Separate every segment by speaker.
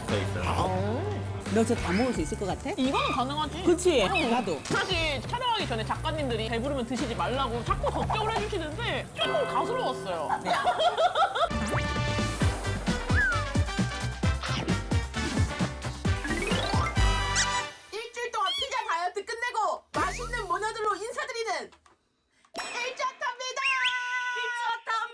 Speaker 1: 붙어 있어요.
Speaker 2: 너 저 다 먹을 수 있을 것 같아?
Speaker 3: 이거는 가능하지.
Speaker 2: 그치?
Speaker 3: 응.
Speaker 2: 나도.
Speaker 3: 사실 촬영하기 전에 작가님들이 배부르면 드시지 말라고 자꾸 걱정을 해주시는데 조금 가스러웠어요.
Speaker 2: 네.
Speaker 4: 일주일 동안 피자 다이어트 끝내고 맛있는 모녀들로 인사드리는 일주어터입니다. 일주어터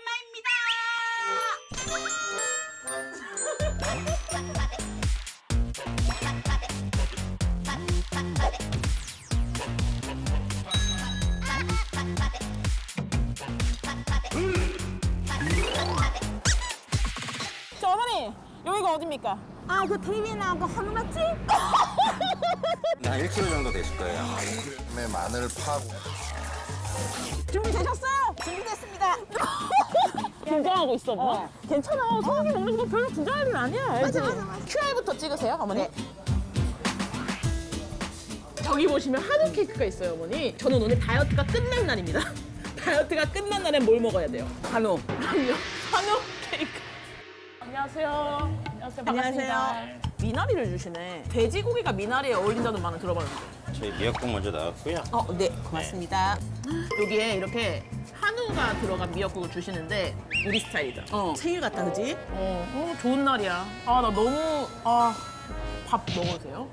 Speaker 3: 저 어머니, 여기가 어딥니까?
Speaker 2: 아, 그 TV에 나온 거 한우 맛집?
Speaker 1: 네, 한 1kg 정도 되실 거예요.
Speaker 5: 에 마늘 파고
Speaker 2: 준비되셨어요? 준비됐습니다.
Speaker 3: 긴장하고 있어, 엄마? 괜찮아. 소고기 먹는 거 별로 긴장할 일 아니야. 알지? QR부터 찍으세요, 어머니.
Speaker 2: 네.
Speaker 3: 저기 보시면 한우케이크가 있어요, 어머니. 저는 오늘 다이어트가 끝난 날입니다. 다이어트가 끝난 날엔 뭘 먹어야 돼요?
Speaker 2: 한우.
Speaker 3: 그럼요. 한우케이크. 안녕하세요. 안녕하세요. 반갑습니다.
Speaker 2: 안녕하세요.
Speaker 3: 미나리를 주시네. 돼지고기가 미나리에 어울린다는 말은 들어봤는데.
Speaker 1: 저희 미역국 먼저 나왔고요.
Speaker 2: 네, 고맙습니다.
Speaker 3: 여기에 이렇게 한우가 들어간 미역국을 주시는데 우리 스타일이죠.
Speaker 2: 생일 같다, 그지?
Speaker 3: 좋은 날이야. 아, 나 너무 밥 먹어도 돼요?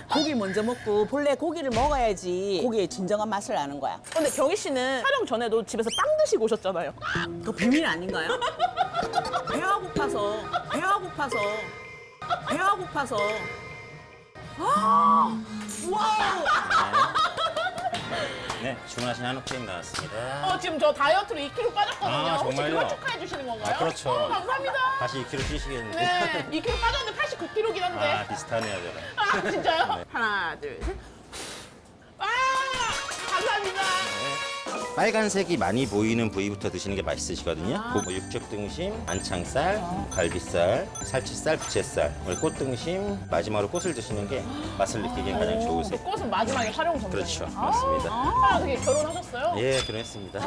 Speaker 2: 고기 먼저 먹고 본래 고기를 먹어야지 고기의 진정한 맛을 아는 거야.
Speaker 3: 근데 경희 씨는 촬영 전에도 집에서 빵 드시고 오셨잖아요.
Speaker 2: 그거 비밀 아닌가요? 배가 고파서. 와우!
Speaker 1: 네, 주문하신 한우케이크 나왔습니다.
Speaker 3: 지금 저 다이어트로 2kg 빠졌거든요.
Speaker 1: 아,
Speaker 3: 혹시
Speaker 1: 정말요?
Speaker 3: 그걸 축하해 주시는 건가요?
Speaker 1: 아, 그렇죠.
Speaker 3: 감사합니다.
Speaker 1: 다시 2kg 뛰시겠는데.
Speaker 3: 네, 2kg 빠졌는데 89kg긴 한데.
Speaker 1: 아, 비슷하네요, 저랑.
Speaker 3: 아, 진짜요?
Speaker 1: 네.
Speaker 3: 하나, 둘, 셋. 아, 감사합니다.
Speaker 1: 빨간색이 많이 보이는 부위부터 드시는 게 맛있으시거든요. 뭐 육즙 등심, 안창살, 갈비살, 살치살, 부채살, 오늘 꽃 등심, 마지막으로 꽃을 드시는 게 맛을 느끼기엔 가장
Speaker 3: 그
Speaker 1: 좋으세요.
Speaker 3: 꽃은 마지막에 활용 전문이에요.
Speaker 1: 그렇죠, 맞습니다.
Speaker 3: 어떻게 결혼하셨어요?
Speaker 1: 예, 결혼했습니다.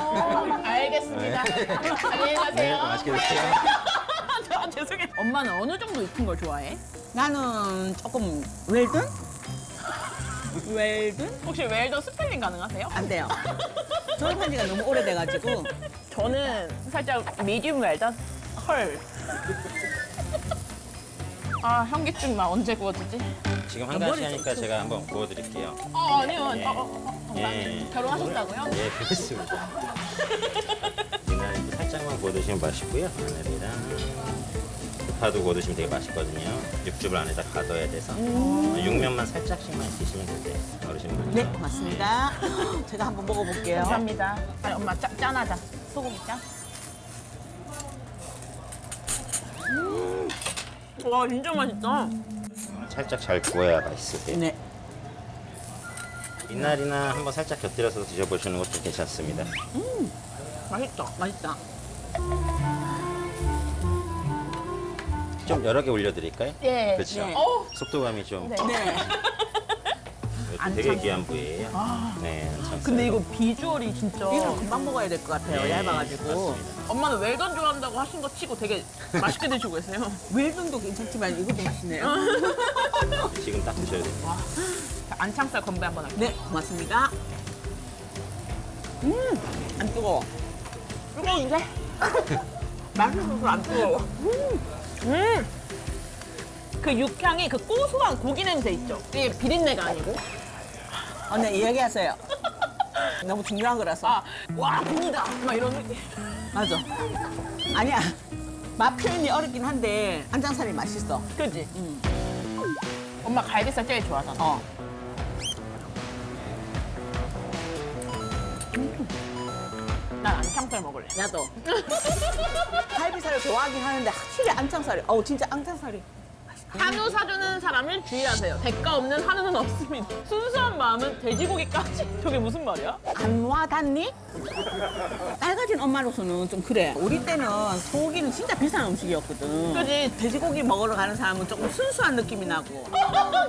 Speaker 3: 알겠습니다. 안녕히 가세요.
Speaker 1: 네, 맛있게 드세요.
Speaker 3: 죄송해요. 엄마는 어느 정도 익힌 걸 좋아해?
Speaker 2: 나는 조금 웰든? 웰든?
Speaker 3: 혹시 웰던 스펠링 가능하세요?
Speaker 2: 안 돼요. 졸업한 지가 너무 오래돼가지고.
Speaker 3: 저는 살짝 미디움 웰던 헐. 아, 현기증 나 언제 구워주지?
Speaker 1: 지금 한가지 하니까 제가 한번 구워드릴게요.
Speaker 3: 아니요.
Speaker 1: 예.
Speaker 3: 감사합니다. 결혼하셨다고요?
Speaker 1: 예, 그렇습니다. 미나리 살짝만 구워 드시면 맛있고요. 마늘이랑 파도 구워 드시면 되게 맛있거든요. 육즙을 안에다 가둬야 돼서 육면만 살짝씩만 드시면 되세요. 어르신분.
Speaker 2: 네, 고맙습니다. 제가 한번 먹어볼게요.
Speaker 3: 감사합니다. 아니, 엄마 짠하자. 소고기 짠. 와, 진짜 맛있다.
Speaker 1: 살짝 잘 구워야 맛있으세요.
Speaker 2: 네.
Speaker 1: 미나리나 한번 살짝 곁들여서 드셔보시는 것도 괜찮습니다.
Speaker 3: 맛있다.
Speaker 2: 맛있다.
Speaker 1: 좀 여러 개 올려드릴까요?
Speaker 3: 예.
Speaker 1: 그렇죠.
Speaker 2: 네.
Speaker 1: 속도감이 좀
Speaker 3: 네.
Speaker 2: 네.
Speaker 1: 이것도 되게 귀한 부위예요. 네, 안창살.
Speaker 3: 근데 이거 비주얼이 진짜.
Speaker 2: 이거 금방 먹어야 될 것 같아요.
Speaker 1: 네,
Speaker 2: 얇아가지고.
Speaker 1: 맞습니다.
Speaker 3: 엄마는 웰던 좋아한다고 하신 거 치고 되게 맛있게 드시고 계세요.
Speaker 2: 웰든도 괜찮지만 이것도 맛있네요.
Speaker 1: 지금 딱 드셔야 돼요.
Speaker 3: 자, 안창살 건배 한번 할게요.
Speaker 2: 네, 고맙습니다. 안 뜨거워.
Speaker 3: 뜨거운데?
Speaker 2: 맛있어서 안 뜨거워.
Speaker 3: 그 육향이 그 고소한 고기 냄새 있죠? 이게 비린내가 아니고.
Speaker 2: 네, 이야기하세요. 너무 중요한 거라서.
Speaker 3: 와, 굽니다. 막 이런 느낌.
Speaker 2: 맞아. 아니야. 맛 표현이 어렵긴 한데 안장살이 맛있어.
Speaker 3: 그지? 엄마 갈비살 제일 좋아하잖아. 난 안창살 먹을래.
Speaker 2: 나도. 갈비살을 좋아하긴 하는데 확실히 안창살이. 진짜 안창살이.
Speaker 3: 한우 사주는 사람을 주의하세요. 대가 없는 한우는 없습니다. 순수한 마음은 돼지고기까지. 저게 무슨 말이야?
Speaker 2: 안 와닿니? 빨가진 엄마로서는 좀 그래. 우리 때는 소고기는 진짜 비싼 음식이었거든.
Speaker 3: 그지?
Speaker 2: 돼지고기 먹으러 가는 사람은 조금 순수한 느낌이 나고.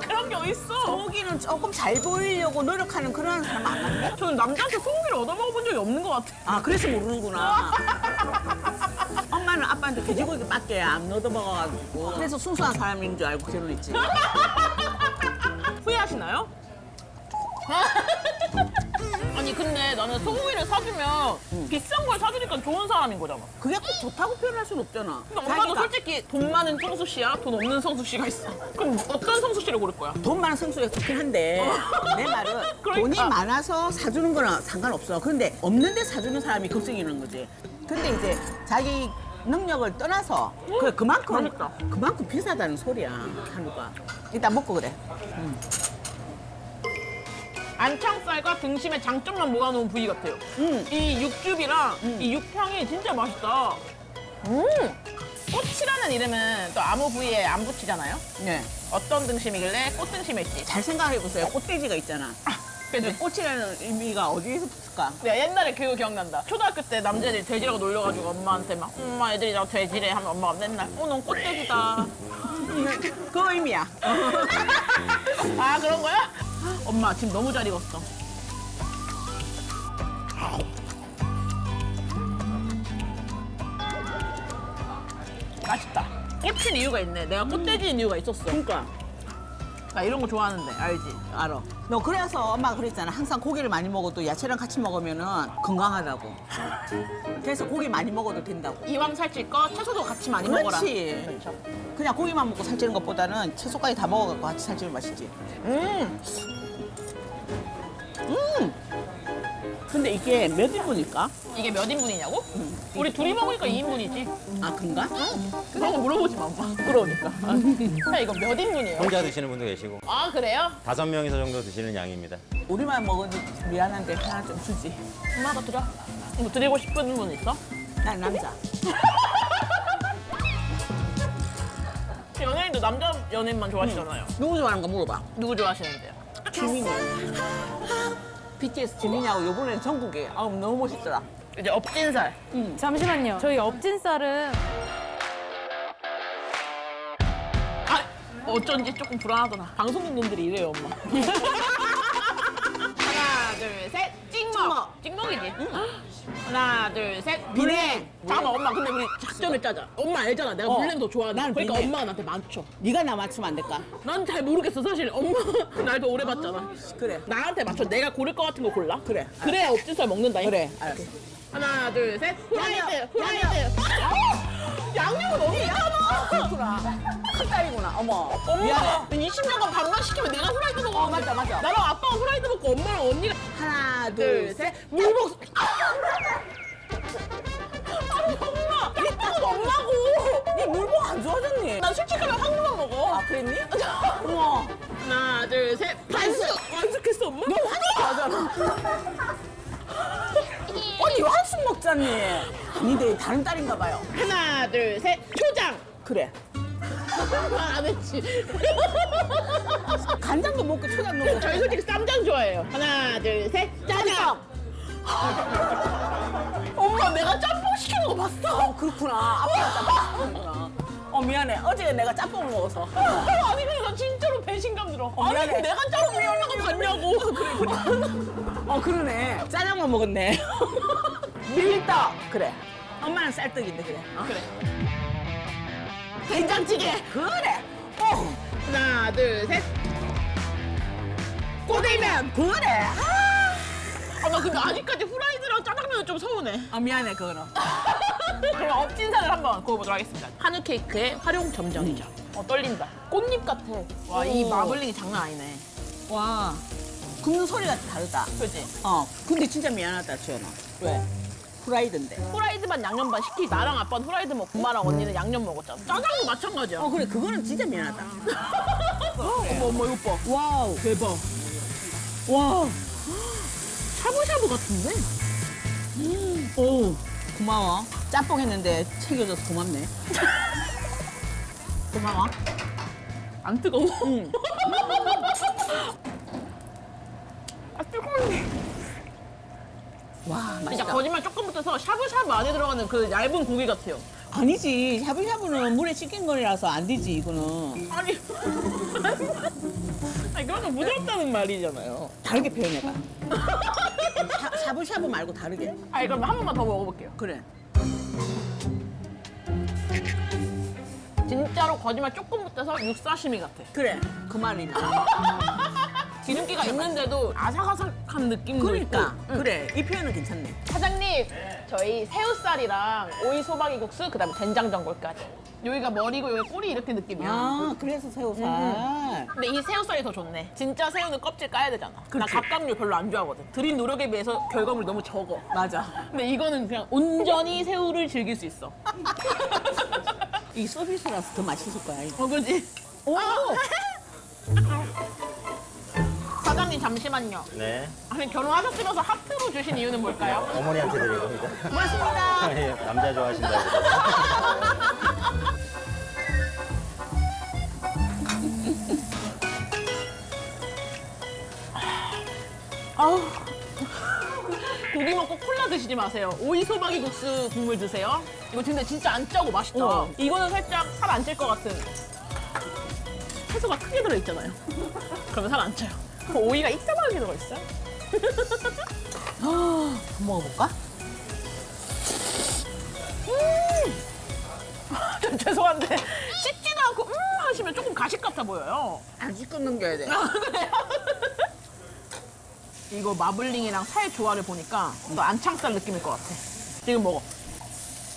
Speaker 3: 그런 게 어딨어?
Speaker 2: 소고기는 조금 잘 보이려고 노력하는 그런 사람 안 봤네?
Speaker 3: 저는 남자한테 소고기를 얻어먹어본 적이 없는 것 같아요.
Speaker 2: 그래서 모르는구나. 엄마는 아빠한테 돼지고기밖에 안 넣어 먹어가지고 그래서 순수한 사람인 줄 알고 결혼했지.
Speaker 3: 후회하시나요? 아니 근데 나는 소고기를 사주면 비싼 걸 사주니까 좋은 사람인 거잖아.
Speaker 2: 그게 꼭 좋다고 표현할 수는 없잖아.
Speaker 3: 근데 엄마도
Speaker 2: 자기가
Speaker 3: 솔직히 돈 많은 성수 씨야? 돈 없는 성수 씨가 있어. 그럼 어떤 성수 씨를 고를 거야?
Speaker 2: 돈 많은 성수가 좋긴 한데 내 말은
Speaker 3: 그러니까.
Speaker 2: 돈이 많아서 사주는 거는 상관없어. 그런데 없는데 사주는 사람이 걱정이 있는 거지. 근데 이제 자기 능력을 떠나서 그만큼 비싸다는 소리야 한우가. 일단 먹고 그래.
Speaker 3: 안창살과 등심의 장점만 모아놓은 부위 같아요. 이 육즙이랑 이 육향이 진짜 맛있다. 꽃이라는 이름은 또 아무 부위에 안 붙이잖아요.
Speaker 2: 네.
Speaker 3: 어떤 등심이길래 꽃등심일지.
Speaker 2: 잘 생각해 보세요. 꽃돼지가 있잖아. 근데 꽃이라는 의미가 어디에서 붙을까?
Speaker 3: 내가 옛날에 그거 기억난다. 초등학교 때 남자애들이 돼지라고 놀려가지고 엄마한테 막 엄마 애들이 나 돼지래 하면 엄마가 맨날 넌 꽃돼지다.
Speaker 2: 그 의미야.
Speaker 3: 아 그런 거야? 엄마 지금 너무 잘 익었어. 맛있다. 꽃인 이유가 있네. 내가 꽃돼지인 이유가 있었어.
Speaker 2: 그러니까
Speaker 3: 나 이런 거 좋아하는데 알지?
Speaker 2: 알아. 너 그래서 엄마가 그랬잖아. 항상 고기를 많이 먹어도 야채랑 같이 먹으면은 건강하다고. 그래서 고기 많이 먹어도 된다고.
Speaker 3: 이왕 살찔 거 채소도 같이 많이 먹어라.
Speaker 2: 그렇지.
Speaker 3: 그렇죠.
Speaker 2: 그냥 고기만 먹고 살찌는 것보다는 채소까지 다 먹어갖고 같이 살찌는 맛이지. 근데 이게 몇 인분일까?
Speaker 3: 이게 몇 인분이냐고? 우리 둘이 먹으니까 2인분이지.
Speaker 2: 아, 그런가?
Speaker 3: 그거 물어보지 마, 엄마. 부끄러우니까. 야, 이거 몇 인분이에요?
Speaker 1: 혼자 드시는 분도 계시고
Speaker 3: 아, 그래요?
Speaker 1: 5명이서 정도 드시는 양입니다.
Speaker 2: 우리만 먹으니 미안한데 하나 좀 주지.
Speaker 3: 엄마가 드려. 뭐 드리고 싶은 분 있어?
Speaker 2: 난 남자.
Speaker 3: 연예인도 남자 연예인만 좋아하시잖아요.
Speaker 2: 누구 좋아하는 거 물어봐.
Speaker 3: 누구 좋아하시는데요?
Speaker 2: 지민이. BTS 지민이하고 요번에 전국에 너무 멋있더라.
Speaker 3: 이제 업진살.
Speaker 6: 잠시만요. 저희 업진살은
Speaker 3: 아, 어쩐지 조금 불안하더라. 방송국놈들이 이래요, 엄마. 하나, 둘, 셋, 찍먹. 찍먹이지? 하나, 둘, 셋,
Speaker 2: 비냉.
Speaker 3: 잠깐만, 엄마. 근데 우리 작전을 짜자. 엄마 알잖아. 내가 물냉 더 좋아하는
Speaker 2: 난
Speaker 3: 거. 그러니까
Speaker 2: 비냉.
Speaker 3: 엄마가 나한테 맞춰.
Speaker 2: 네가 나 맞추면 안 될까?
Speaker 3: 난 잘 모르겠어, 사실. 엄마가 날 더 오래 봤잖아.
Speaker 2: 그래.
Speaker 3: 나한테 맞춰. 내가 고를 것 같은 거 골라.
Speaker 2: 그래.
Speaker 3: 그래야 업진살 먹는다.
Speaker 2: 그래, 알았어.
Speaker 3: 하나, 둘, 셋. 후라이드.
Speaker 2: 양념.
Speaker 3: 후라이드. 양념은 너무 있잖아.
Speaker 2: 그렇구나. 큰 딸이구나. 어머.
Speaker 3: 엄마,
Speaker 2: 미안해.
Speaker 3: 20년간 밥만 시키면 내가 후라이드 먹어.
Speaker 2: 맞아, 맞아.
Speaker 3: 나랑 아빠가 후라이드 먹고 엄마랑 언니가
Speaker 2: 하나,
Speaker 3: 둘,
Speaker 2: 둘,
Speaker 3: 셋.
Speaker 2: 셋.
Speaker 3: 물먹. 아니, 엄마. 이따가 엄마고.
Speaker 2: 니 물복 안 좋아졌니?
Speaker 3: 난 솔직하면 한국만 먹어.
Speaker 2: 아, 그랬니? 어머.
Speaker 3: 하나, 둘, 셋. 반숙. 완숙했어, 엄마?
Speaker 2: 너 한국 가잖아. 언니 한숨 먹잖니. 아닌데 다른 딸인가 봐요.
Speaker 3: 하나, 둘, 셋. 초장.
Speaker 2: 그래.
Speaker 3: 안 했지.
Speaker 2: 간장도 먹고 초장 넣고.
Speaker 3: 저희 솔직히 쌈장 좋아해요. 하나, 둘, 셋. 짜장. 엄마, 내가 짬뽕 시키는 거 봤어?
Speaker 2: 그렇구나. 아빠가 짬뽕 시키는구나. 미안해. 어제 내가 짬뽕을 먹어서.
Speaker 3: 아니, 근데 나 진짜로 배신감 들어. 아니,
Speaker 2: 미안해.
Speaker 3: 내가 짬뽕 먹는 거 봤냐고.
Speaker 2: 그러네. 짜장만 먹었네. 밀떡. 그래. 엄마는 쌀떡인데 그래.
Speaker 3: 그래. 된장찌개.
Speaker 2: 그래.
Speaker 3: 하나, 둘, 셋.
Speaker 2: 꼬들면. 그래.
Speaker 3: 아, 나 근데 아직까지 후라이드랑 짜장면은 좀 서운해.
Speaker 2: 미안해 그거는.
Speaker 3: 그럼 업진살을 한번 구워보도록 하겠습니다. 한우케이크의 활용 점정이죠. 떨린다. 꽃잎 같아. 와, 이
Speaker 2: 오.
Speaker 3: 마블링이 장난 아니네.
Speaker 2: 와. 굽는 소리가 다르다.
Speaker 3: 그지?
Speaker 2: 근데 진짜 미안하다 지연아. 왜? 프라이드인데.
Speaker 3: 후라이드만 양념 반 시키. 나랑 아빠는 후라이드 먹고 엄마랑 언니는 양념 먹었잖아. 짜장도 마찬가지야.
Speaker 2: 그래 그거는 진짜 미안하다.
Speaker 3: 어머, 이거 봐.
Speaker 2: 와우.
Speaker 3: 대박.
Speaker 2: 와.
Speaker 3: 샤브샤브 같은데?
Speaker 2: 오. 고마워. 짬뽕 했는데 챙겨줘서 고맙네. 고마워.
Speaker 3: 안 뜨거워?
Speaker 2: 응.
Speaker 3: 아, 뜨거워.
Speaker 2: 와
Speaker 3: 진짜
Speaker 2: 맛있다.
Speaker 3: 거짓말 조금 붙어서 샤브샤브 안에 들어가는 그 얇은 고기 같아요.
Speaker 2: 아니지. 샤브샤브는 물에 씻긴 거라서 안 되지 이거는.
Speaker 3: 아니. 아니, 그러니까 부드럽다는 말이잖아요.
Speaker 2: 다르게 표현해봐. 샤브샤브 말고 다르게.
Speaker 3: 아니, 그럼 한 번만 더 먹어볼게요.
Speaker 2: 그래.
Speaker 3: 진짜로 거짓말 조금 못해서 육사시미 같아.
Speaker 2: 그래 그 말이네.
Speaker 3: 기름기가 있는데도 아삭아삭한 느낌도
Speaker 2: 그러니까
Speaker 3: 있고.
Speaker 2: 그래 이 표현은 괜찮네.
Speaker 3: 사장님, 저희 새우살이랑 오이 소박이 국수, 그다음에 된장 전골까지. 여기가 머리고 여기 꼬리 이렇게 느낌이야.
Speaker 2: 아 그래서 새우살.
Speaker 3: 근데 이 새우살이 더 좋네. 진짜 새우는 껍질 까야 되잖아. 나 갑각류 별로 안 좋아하거든. 들인 노력에 비해서 결과물이 너무 적어.
Speaker 2: 맞아.
Speaker 3: 근데 이거는 그냥 온전히 새우를 즐길 수 있어.
Speaker 2: 이 서비스라서 더 맛있을 거야. 이거.
Speaker 3: 그지?
Speaker 2: 오.
Speaker 3: 사장님 잠시만요.
Speaker 1: 네.
Speaker 3: 아니 결혼하셨으면서 하트로 주신 이유는 뭘까요?
Speaker 1: 어머니한테 드릴 겁니다.
Speaker 2: 고맙습니다.
Speaker 1: 예, 남자 좋아하신다고 그러더라고요.
Speaker 3: 아우. 고기 먹고 콜라 드시지 마세요. 오이 소박이 국수 국물 드세요. 이거 근데 진짜 안 짜고 맛있다. 이거는 살짝 살 안 찔 것 같은. 채소가 크게 들어있잖아요. 그러면 살 안 쪄요. 오이가 이따만하게 들어있어요.
Speaker 2: 한번 먹어볼까?
Speaker 3: 좀 죄송한데 씹지도 않고 하시면 조금 가식 같아 보여요.
Speaker 2: 아직 끊는겨야 돼.
Speaker 3: 그래요? 이거 마블링이랑 살 조화를 보니까 또 안창살 느낌일 것 같아. 지금 먹어.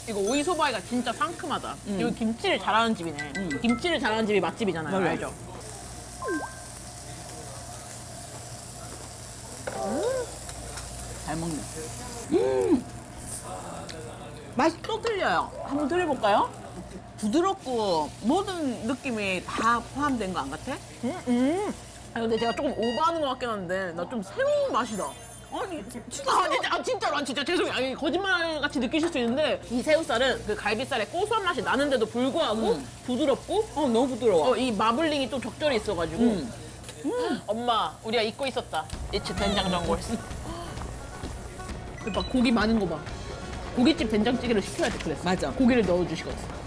Speaker 3: 이거 오이 소바이가 진짜 상큼하다. 이거 김치를 잘하는 집이네. 김치를 잘하는 집이 맛집이잖아요.
Speaker 2: 맞아요.
Speaker 3: 알죠?
Speaker 2: 잘 먹네. 맛이 또 틀려요.
Speaker 3: 한번 드려볼까요?
Speaker 2: 부드럽고 모든 느낌이 다 포함된 거 안 같아?
Speaker 3: 아 근데 제가 조금 오버하는 것 같긴 한데 나 좀 새우 맛이다.
Speaker 2: 아니
Speaker 3: 진짜로 진짜 죄송해요. 아니 거짓말 같이 느끼실 수 있는데 이 새우살은 그 갈비살의 고소한 맛이 나는데도 불구하고 부드럽고
Speaker 2: 너무 부드러워.
Speaker 3: 이 마블링이 좀 적절히 있어가지고 엄마 우리가 잊고 있었다. 이치 된장 전골. 봐 고기 많은 거 봐. 고깃집 된장찌개를 시켜야 돼 그랬어.
Speaker 2: 맞아.
Speaker 3: 고기를 넣어주시거든.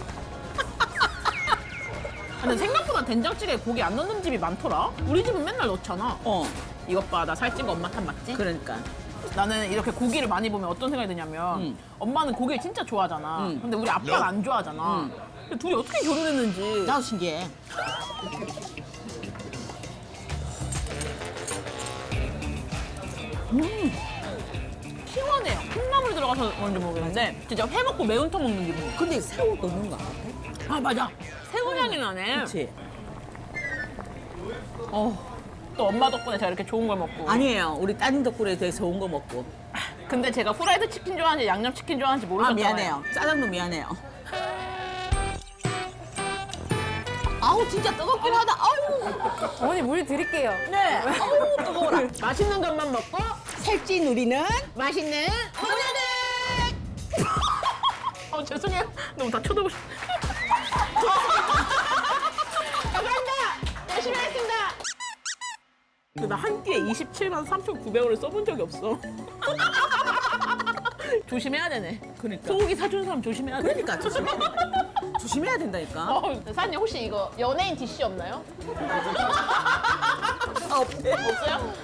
Speaker 3: 근데 생각보다 된장찌개에 고기 안 넣는 집이 많더라. 우리 집은 맨날 넣잖아. 이것 봐, 나 살찐 거 엄마 탓 맞지?
Speaker 2: 그러니까.
Speaker 3: 나는 이렇게 고기를 많이 보면 어떤 생각이 드냐면 엄마는 고기를 진짜 좋아하잖아. 근데 우리 아빠는 안 좋아하잖아. 근데 둘이 어떻게 결혼했는지.
Speaker 2: 나도 신기해.
Speaker 3: 시원해요. 콩나물 들어가서 그런지 모르겠는데 진짜 회 먹고 매운탕 먹는 기분이야.
Speaker 2: 근데 새우 넣는 거 같아?
Speaker 3: 아 맞아. 새우 향이 나네.
Speaker 2: 그렇지.
Speaker 3: 또 엄마 덕분에 제가 이렇게 좋은 걸 먹고.
Speaker 2: 아니에요. 우리 따님 덕분에 되게 좋은 거 먹고.
Speaker 3: 근데 제가 후라이드 치킨 좋아하는지 양념 치킨 좋아하는지
Speaker 2: 아
Speaker 3: 모르셨잖아요.
Speaker 2: 미안해요. 짜장도 미안해요. 아우 진짜 뜨겁긴 하다. 아우.
Speaker 6: 어머니 물 드릴게요.
Speaker 2: 네. 아우 뜨거워라.
Speaker 3: 맛있는 것만 먹고
Speaker 2: 살찌 누리는
Speaker 3: 맛있는 모녀들. 죄송해요. 너무 다 쳐다보시. 감사합니다. 열심히 하겠습니다. 나 한 끼에 27만 3,900원을 써본 적이 없어. 조심해야 되네.
Speaker 2: 그러니까.
Speaker 3: 소고기 사주는 사람 조심해야 돼.
Speaker 2: 그러니까 조심해야 돼. 조심해야 된다니까.
Speaker 3: 사장님 혹시 이거 연예인 DC 없나요?
Speaker 2: 없대.
Speaker 3: 없어요?